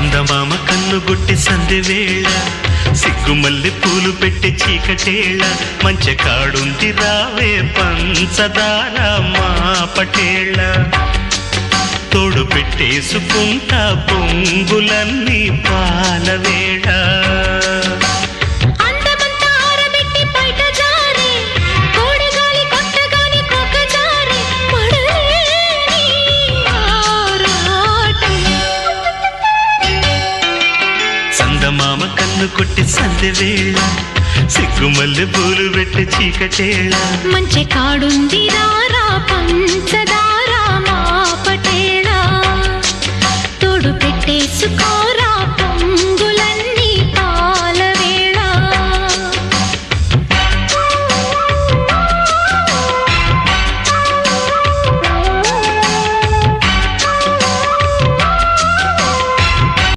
చందమామ కన్నుగొట్టి సందెవేళ సిగ్గుమల్లి పూలు పెట్టి చీకటేళ మంచె కాడుంది రావే పంచదార మా పటేళ తోడు పెట్టేసుకుంటా పొంగులన్నీ పాలవేళ చందమామ కన్ను కొట్టి సందెవేళ సిగ్గుమల్లి పూలు పెట్టి చీకటేళ మంచె కాడుంది రారా పంచదార మా పటేళ తోడు పెట్టేసుకో